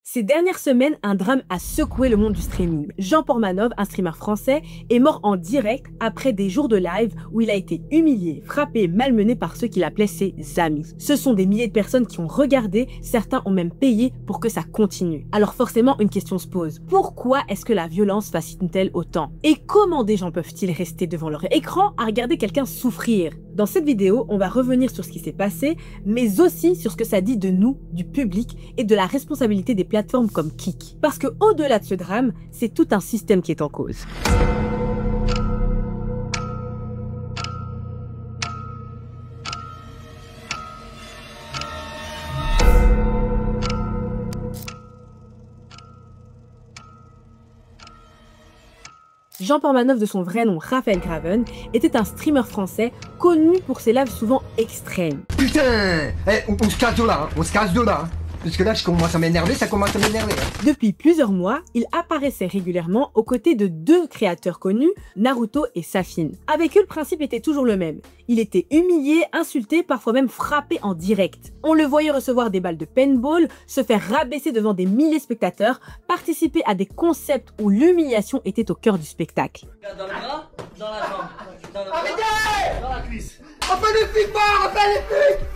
Ces dernières semaines, un drame a secoué le monde du streaming. Jean Portmanov, un streamer français, est mort en direct après des jours de live où il a été humilié, frappé et malmené par ceux qu'il appelait ses amis. Ce sont des milliers de personnes qui ont regardé, certains ont même payé pour que ça continue. Alors forcément, une question se pose. Pourquoi est-ce que la violence fascine-t-elle autant? Et comment des gens peuvent-ils rester devant leur écran à regarder quelqu'un souffrir? Dans cette vidéo, on va revenir sur ce qui s'est passé, mais aussi sur ce que ça dit de nous, du public, et de la responsabilité des plateformes comme Kik. Parce que au-delà de ce drame, c'est tout un système qui est en cause. Jean Portmanov, de son vrai nom Raphaël Graven, était un streamer français connu pour ses lives souvent extrêmes. Putain, on se casse de là, on se casse de là. Parce que là, je commence à m'énerver, ça commence à m'énerver. Depuis plusieurs mois, il apparaissait régulièrement aux côtés de deux créateurs connus, Naruto et Safin. Avec eux, le principe était toujours le même. Il était humilié, insulté, parfois même frappé en direct. On le voyait recevoir des balles de paintball, se faire rabaisser devant des milliers de spectateurs, participer à des concepts où l'humiliation était au cœur du spectacle. Dans le bras, dans la jambe, dans le bras, dans la cuisse. Appelle les flics, appelle les flics.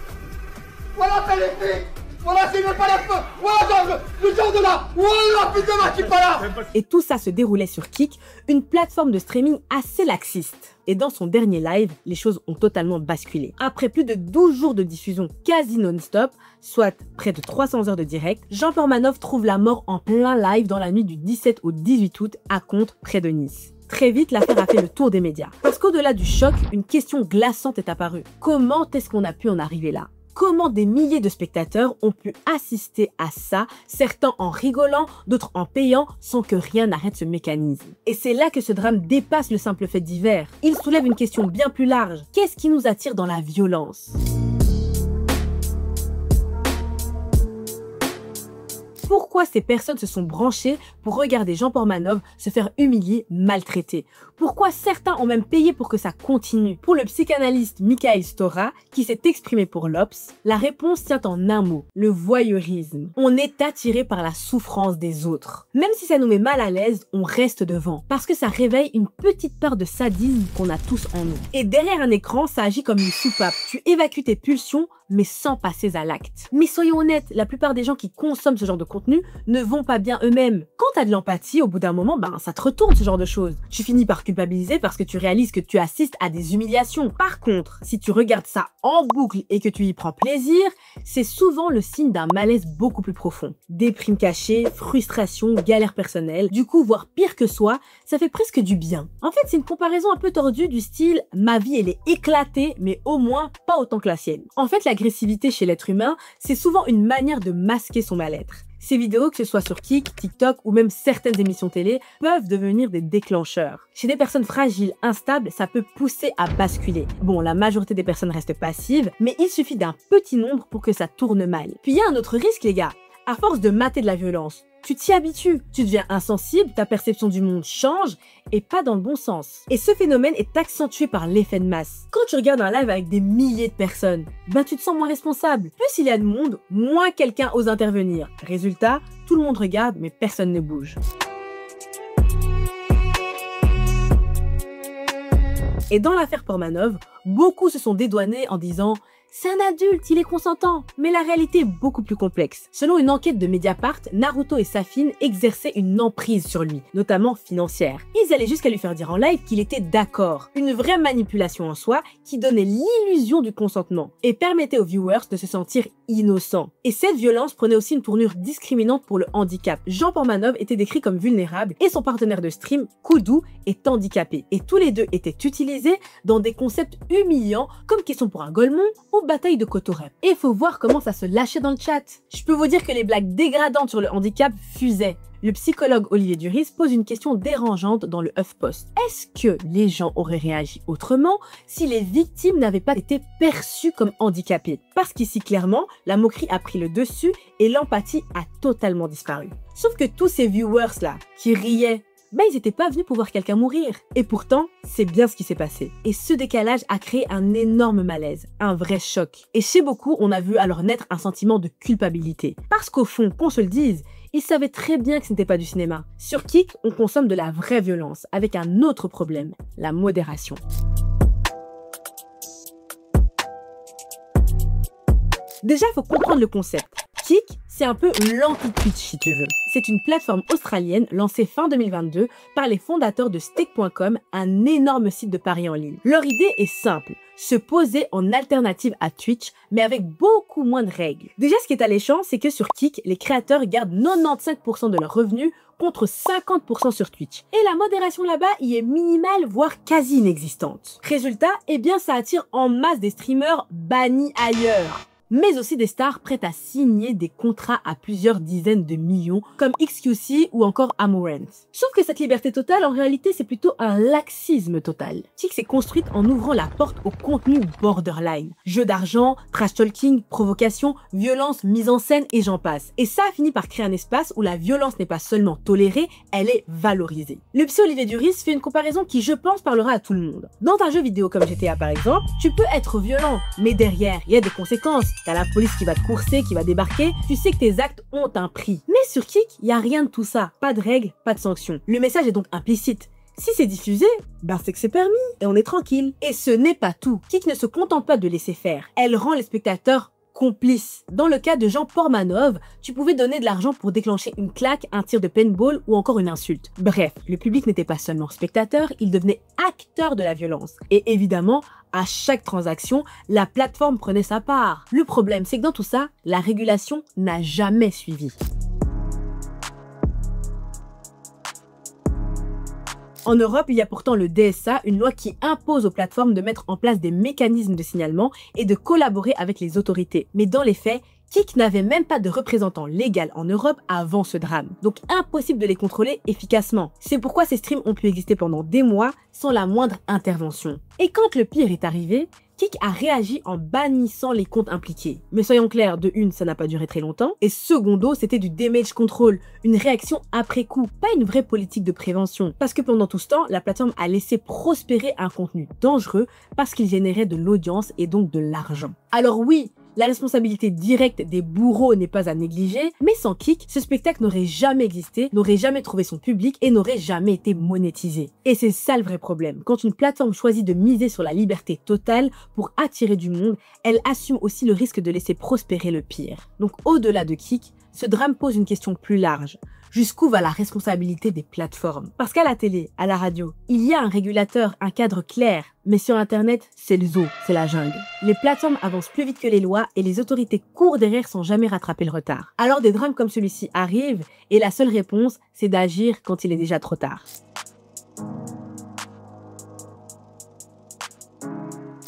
Voilà, appelle les flics. Voilà, c'est même pas la fin. Voilà, le genre de là. Voilà, putain, tu pas là. Et tout ça se déroulait sur Kik, une plateforme de streaming assez laxiste. Et dans son dernier live, les choses ont totalement basculé. Après plus de 12 jours de diffusion quasi non-stop, soit près de 300 heures de direct, Jean Portmanov trouve la mort en plein live dans la nuit du 17 au 18 août à Contres, près de Nice. Très vite, l'affaire a fait le tour des médias. Parce qu'au-delà du choc, une question glaçante est apparue. Comment est-ce qu'on a pu en arriver là? Comment des milliers de spectateurs ont pu assister à ça, certains en rigolant, d'autres en payant, sans que rien n'arrête ce mécanisme. Et c'est là que ce drame dépasse le simple fait divers. Il soulève une question bien plus large. Qu'est-ce qui nous attire dans la violence ? Pourquoi ces personnes se sont branchées pour regarder Jean Portmanov se faire humilier, maltraiter? Pourquoi certains ont même payé pour que ça continue? Pour le psychanalyste Michael Stora, qui s'est exprimé pour l'Obs, la réponse tient en un mot, le voyeurisme. On est attiré par la souffrance des autres. Même si ça nous met mal à l'aise, on reste devant, parce que ça réveille une petite part de sadisme qu'on a tous en nous. Et derrière un écran, ça agit comme une soupape. Tu évacues tes pulsions, mais sans passer à l'acte. Mais soyons honnêtes, la plupart des gens qui consomment ce genre de contenu ne vont pas bien eux-mêmes. Quand t'as de l'empathie, au bout d'un moment, ça te retourne ce genre de choses. Tu finis par culpabiliser parce que tu réalises que tu assistes à des humiliations. Par contre, si tu regardes ça en boucle et que tu y prends plaisir, c'est souvent le signe d'un malaise beaucoup plus profond. Déprime cachée, frustration, galère personnelle. Du coup, voire pire que soi, ça fait presque du bien. En fait, c'est une comparaison un peu tordue du style « ma vie elle est éclatée, mais au moins pas autant que la sienne ». En fait, l'agressivité chez l'être humain, c'est souvent une manière de masquer son mal-être. Ces vidéos, que ce soit sur Kik, TikTok ou même certaines émissions télé, peuvent devenir des déclencheurs. Chez des personnes fragiles, instables, ça peut pousser à basculer. Bon, la majorité des personnes restent passives, mais il suffit d'un petit nombre pour que ça tourne mal. Puis il y a un autre risque, les gars. À force de mater de la violence, tu t'y habitues, tu deviens insensible, ta perception du monde change, et pas dans le bon sens. Et ce phénomène est accentué par l'effet de masse. Quand tu regardes un live avec des milliers de personnes, tu te sens moins responsable. Plus il y a de monde, moins quelqu'un ose intervenir. Résultat, tout le monde regarde, mais personne ne bouge. Et dans l'affaire Portmanov, beaucoup se sont dédouanés en disant « c'est un adulte, il est consentant ». Mais la réalité est beaucoup plus complexe. Selon une enquête de Mediapart, Naruto et Safin exerçaient une emprise sur lui, notamment financière. Ils allaient jusqu'à lui faire dire en live qu'il était d'accord. Une vraie manipulation en soi qui donnait l'illusion du consentement et permettait aux viewers de se sentir innocents. Et cette violence prenait aussi une tournure discriminante pour le handicap. Jean Portmanov était décrit comme vulnérable et son partenaire de stream, Koudou, est handicapé. Et tous les deux étaient utilisés dans des concepts humiliants comme question pour un golemon ou bataille de Kotorep. Et faut voir comment ça se lâchait dans le chat. Je peux vous dire que les blagues dégradantes sur le handicap fusaient. Le psychologue Olivier Duris pose une question dérangeante dans le HuffPost. Est-ce que les gens auraient réagi autrement si les victimes n'avaient pas été perçues comme handicapées? Parce qu'ici, clairement, la moquerie a pris le dessus et l'empathie a totalement disparu. Sauf que tous ces viewers-là, qui riaient, ils n'étaient pas venus pour voir quelqu'un mourir. Et pourtant, c'est bien ce qui s'est passé. Et ce décalage a créé un énorme malaise, un vrai choc. Et chez beaucoup, on a vu alors naître un sentiment de culpabilité. Parce qu'au fond, qu'on se le dise, Ils savaient très bien que ce n'était pas du cinéma. Sur Kik, on consomme de la vraie violence, avec un autre problème, la modération. Déjà, il faut comprendre le concept. Kik, c'est un peu l'anti-Twitch si tu veux. C'est une plateforme australienne lancée fin 2022 par les fondateurs de Stake.com, un énorme site de paris en ligne. Leur idée est simple, se poser en alternative à Twitch, mais avec beaucoup moins de règles. Déjà, ce qui est alléchant, c'est que sur Kik, les créateurs gardent 95% de leurs revenus contre 50% sur Twitch. Et la modération là-bas y est minimale, voire quasi inexistante. Résultat, eh bien ça attire en masse des streamers bannis ailleurs, mais aussi des stars prêtes à signer des contrats à plusieurs dizaines de millions, comme XQC ou encore Amouranth. Sauf que cette liberté totale, en réalité, c'est plutôt un laxisme total. Kik s'est construite en ouvrant la porte au contenu borderline. Jeux d'argent, trash talking, provocation, violence, mise en scène et j'en passe. Et ça a fini par créer un espace où la violence n'est pas seulement tolérée, elle est valorisée. Le psy Olivier Duris fait une comparaison qui, je pense, parlera à tout le monde. Dans un jeu vidéo comme GTA par exemple, tu peux être violent, mais derrière, il y a des conséquences. T'as la police qui va te courser, qui va débarquer, tu sais que tes actes ont un prix. Mais sur Kik, il n'y a rien de tout ça. Pas de règles, pas de sanctions. Le message est donc implicite. Si c'est diffusé, ben c'est que c'est permis et on est tranquille. Et ce n'est pas tout. Kik ne se contente pas de laisser faire. Elle rend les spectateurs complices. Dans le cas de Jean Portmanov, tu pouvais donner de l'argent pour déclencher une claque, un tir de paintball ou encore une insulte. Bref, le public n'était pas seulement spectateur, il devenait acteur de la violence. Et évidemment, à chaque transaction, la plateforme prenait sa part. Le problème, c'est que dans tout ça, la régulation n'a jamais suivi. En Europe, il y a pourtant le DSA, une loi qui impose aux plateformes de mettre en place des mécanismes de signalement et de collaborer avec les autorités. Mais dans les faits, Kik n'avait même pas de représentant légal en Europe avant ce drame, donc impossible de les contrôler efficacement. C'est pourquoi ces streams ont pu exister pendant des mois sans la moindre intervention. Et quand le pire est arrivé, Kik a réagi en bannissant les comptes impliqués. Mais soyons clairs, de une, ça n'a pas duré très longtemps, et secondo, c'était du damage control, une réaction après coup, pas une vraie politique de prévention. Parce que pendant tout ce temps, la plateforme a laissé prospérer un contenu dangereux parce qu'il générait de l'audience et donc de l'argent. Alors oui, la responsabilité directe des bourreaux n'est pas à négliger, mais sans Kik, ce spectacle n'aurait jamais existé, n'aurait jamais trouvé son public et n'aurait jamais été monétisé. Et c'est ça le vrai problème. Quand une plateforme choisit de miser sur la liberté totale pour attirer du monde, elle assume aussi le risque de laisser prospérer le pire. Donc au-delà de Kik, ce drame pose une question plus large. Jusqu'où va la responsabilité des plateformes? Parce qu'à la télé, à la radio, il y a un régulateur, un cadre clair. Mais sur Internet, c'est le zoo, c'est la jungle. Les plateformes avancent plus vite que les lois et les autorités courent derrière sans jamais rattraper le retard. Alors des drames comme celui-ci arrivent et la seule réponse, c'est d'agir quand il est déjà trop tard.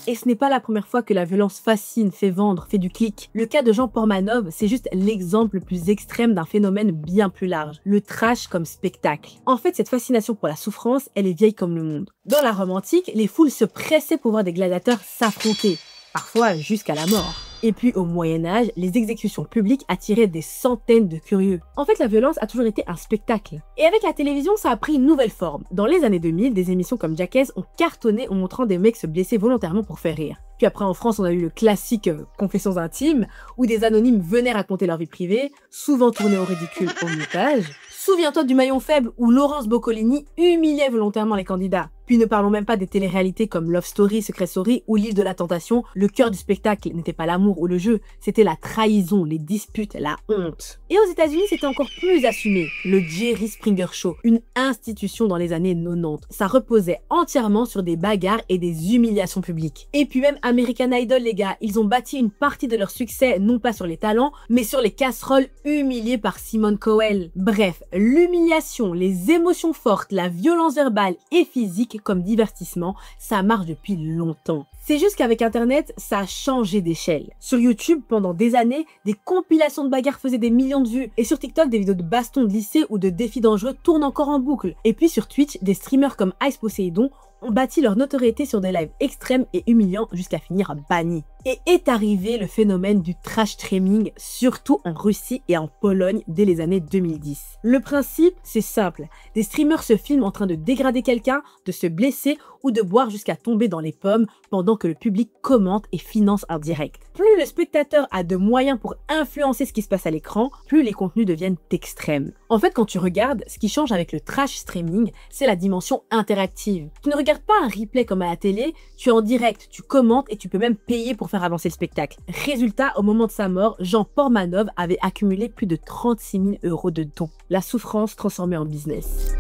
Et ce n'est pas la première fois que la violence fascine, fait vendre, fait du clic. Le cas de Jean Portmanov, c'est juste l'exemple le plus extrême d'un phénomène bien plus large, le trash comme spectacle. En fait, cette fascination pour la souffrance, elle est vieille comme le monde. Dans la Rome antique, les foules se pressaient pour voir des gladiateurs s'affronter, parfois jusqu'à la mort. Et puis au Moyen-Âge, les exécutions publiques attiraient des centaines de curieux. En fait, la violence a toujours été un spectacle. Et avec la télévision, ça a pris une nouvelle forme. Dans les années 2000, des émissions comme Jackass ont cartonné en montrant des mecs se blesser volontairement pour faire rire. Puis après, en France, on a eu le classique Confessions intimes, où des anonymes venaient raconter leur vie privée, souvent tournés au ridicule au montage. Souviens-toi du maillon faible où Laurence Boccolini humiliait volontairement les candidats. Puis ne parlons même pas des téléréalités comme Love Story, Secret Story ou L'île de la tentation. Le cœur du spectacle n'était pas l'amour ou le jeu, c'était la trahison, les disputes, la honte. Et aux États-Unis, c'était encore plus assumé. Le Jerry Springer Show, une institution dans les années 90. Ça reposait entièrement sur des bagarres et des humiliations publiques. Et puis même American Idol, les gars, ils ont bâti une partie de leur succès non pas sur les talents, mais sur les casseroles humiliées par Simone Cowell. Bref, l'humiliation, les émotions fortes, la violence verbale et physique comme divertissement, ça marche depuis longtemps. C'est juste qu'avec Internet, ça a changé d'échelle. Sur YouTube, pendant des années, des compilations de bagarres faisaient des millions de vues. Et sur TikTok, des vidéos de bastons de lycée ou de défis dangereux tournent encore en boucle. Et puis sur Twitch, des streamers comme Ice Poseidon ont bâti leur notoriété sur des lives extrêmes et humiliants jusqu'à finir bannis. Et est arrivé le phénomène du trash streaming, surtout en Russie et en Pologne dès les années 2010. Le principe, c'est simple. Des streamers se filment en train de dégrader quelqu'un, de se blesser ou de boire jusqu'à tomber dans les pommes pendant pendant que le public commente et finance en direct. Plus le spectateur a de moyens pour influencer ce qui se passe à l'écran, plus les contenus deviennent extrêmes. En fait, quand tu regardes, ce qui change avec le trash streaming, c'est la dimension interactive. Tu ne regardes pas un replay comme à la télé, tu es en direct, tu commentes et tu peux même payer pour faire avancer le spectacle. Résultat, au moment de sa mort, Jean Portmanov avait accumulé plus de 36 000 € de dons. La souffrance transformée en business.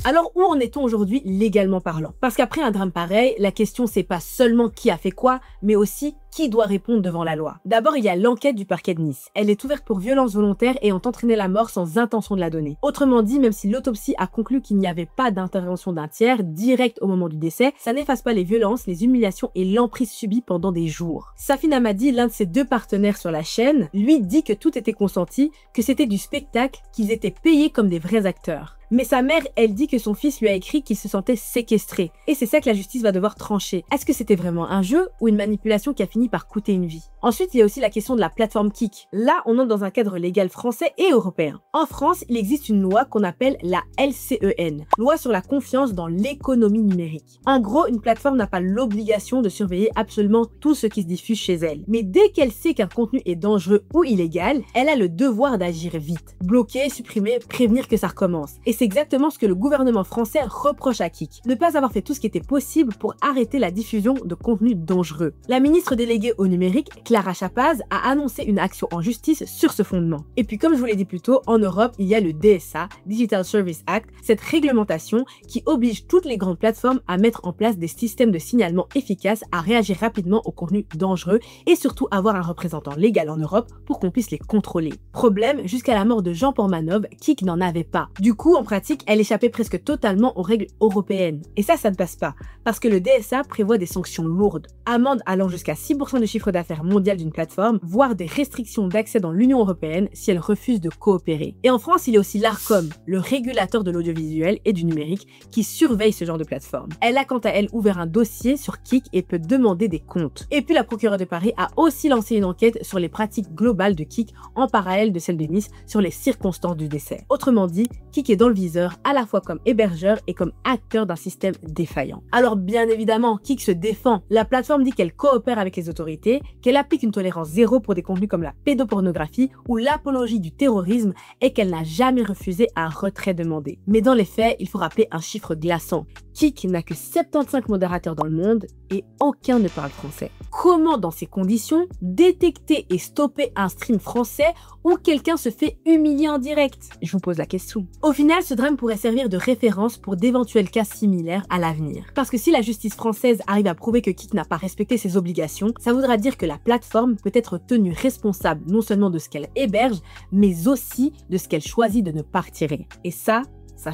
Alors où en est-on aujourd'hui légalement parlant? Parce qu'après un drame pareil, la question c'est pas seulement qui a fait quoi, mais aussi qui doit répondre devant la loi. D'abord, il y a l'enquête du parquet de Nice. Elle est ouverte pour violence volontaire ayant entraîné la mort sans intention de la donner. Autrement dit, même si l'autopsie a conclu qu'il n'y avait pas d'intervention d'un tiers direct au moment du décès, ça n'efface pas les violences, les humiliations et l'emprise subie pendant des jours. Safin Hammadi, l'un de ses deux partenaires sur la chaîne, lui dit que tout était consenti, que c'était du spectacle, qu'ils étaient payés comme des vrais acteurs. Mais sa mère, elle dit que son fils lui a écrit qu'il se sentait séquestré. Et c'est ça que la justice va devoir trancher. Est-ce que c'était vraiment un jeu ou une manipulation qui a fini par coûter une vie? Ensuite, il y a aussi la question de la plateforme Kik. Là, on entre dans un cadre légal français et européen. En France, il existe une loi qu'on appelle la LCEN, loi sur la confiance dans l'économie numérique. En gros, une plateforme n'a pas l'obligation de surveiller absolument tout ce qui se diffuse chez elle. Mais dès qu'elle sait qu'un contenu est dangereux ou illégal, elle a le devoir d'agir vite. Bloquer, supprimer, prévenir que ça recommence. Et c'est exactement ce que le gouvernement français reproche à Kik. Ne pas avoir fait tout ce qui était possible pour arrêter la diffusion de contenus dangereux. La ministre déléguée au numérique, Clara Chapaz, a annoncé une action en justice sur ce fondement. Et puis comme je vous l'ai dit plus tôt, en Europe, il y a le DSA, Digital Service Act, cette réglementation qui oblige toutes les grandes plateformes à mettre en place des systèmes de signalement efficaces, à réagir rapidement aux contenus dangereux et surtout avoir un représentant légal en Europe pour qu'on puisse les contrôler. Problème, jusqu'à la mort de Jean Portmanov, Kik n'en avait pas. Du coup, en pratique, elle échappait presque totalement aux règles européennes. Et ça ne passe pas, parce que le DSA prévoit des sanctions lourdes, amendes allant jusqu'à 6% du chiffre d'affaires mondial d'une plateforme, voire des restrictions d'accès dans l'Union européenne si elle refuse de coopérer. Et en France, il y a aussi l'Arcom, le régulateur de l'audiovisuel et du numérique, qui surveille ce genre de plateforme. Elle a quant à elle ouvert un dossier sur Kik et peut demander des comptes. Et puis la procureure de Paris a aussi lancé une enquête sur les pratiques globales de Kik, en parallèle de celle de Nice, sur les circonstances du décès. Autrement dit, Kik est dans le viseur à la fois comme hébergeur et comme acteur d'un système défaillant. Alors bien évidemment, Kik se défend. La plateforme dit qu'elle coopère avec les autorités, qu'elle applique une tolérance zéro pour des contenus comme la pédopornographie ou l'apologie du terrorisme et qu'elle n'a jamais refusé un retrait demandé. Mais dans les faits, il faut rappeler un chiffre glaçant. Kik n'a que 75 modérateurs dans le monde et aucun ne parle français. Comment, dans ces conditions, détecter et stopper un stream français où quelqu'un se fait humilier en direct? Je vous pose la question. Au final, ce drame pourrait servir de référence pour d'éventuels cas similaires à l'avenir. Parce que si la justice française arrive à prouver que Kik n'a pas respecté ses obligations, ça voudra dire que la plateforme peut être tenue responsable non seulement de ce qu'elle héberge, mais aussi de ce qu'elle choisit de ne pas retirer. Et ça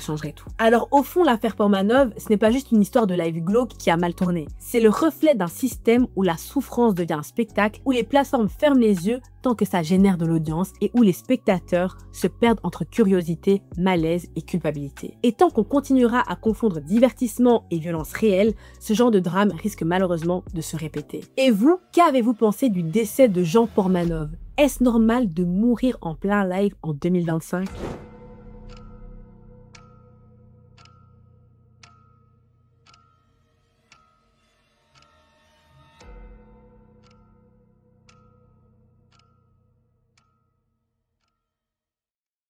changerait tout. Alors au fond, l'affaire Portmanov, ce n'est pas juste une histoire de live glauque qui a mal tourné. C'est le reflet d'un système où la souffrance devient un spectacle, où les plateformes ferment les yeux tant que ça génère de l'audience et où les spectateurs se perdent entre curiosité, malaise et culpabilité. Et tant qu'on continuera à confondre divertissement et violence réelle, ce genre de drame risque malheureusement de se répéter. Et vous, qu'avez-vous pensé du décès de Jean Portmanov? Est-ce normal de mourir en plein live en 2025?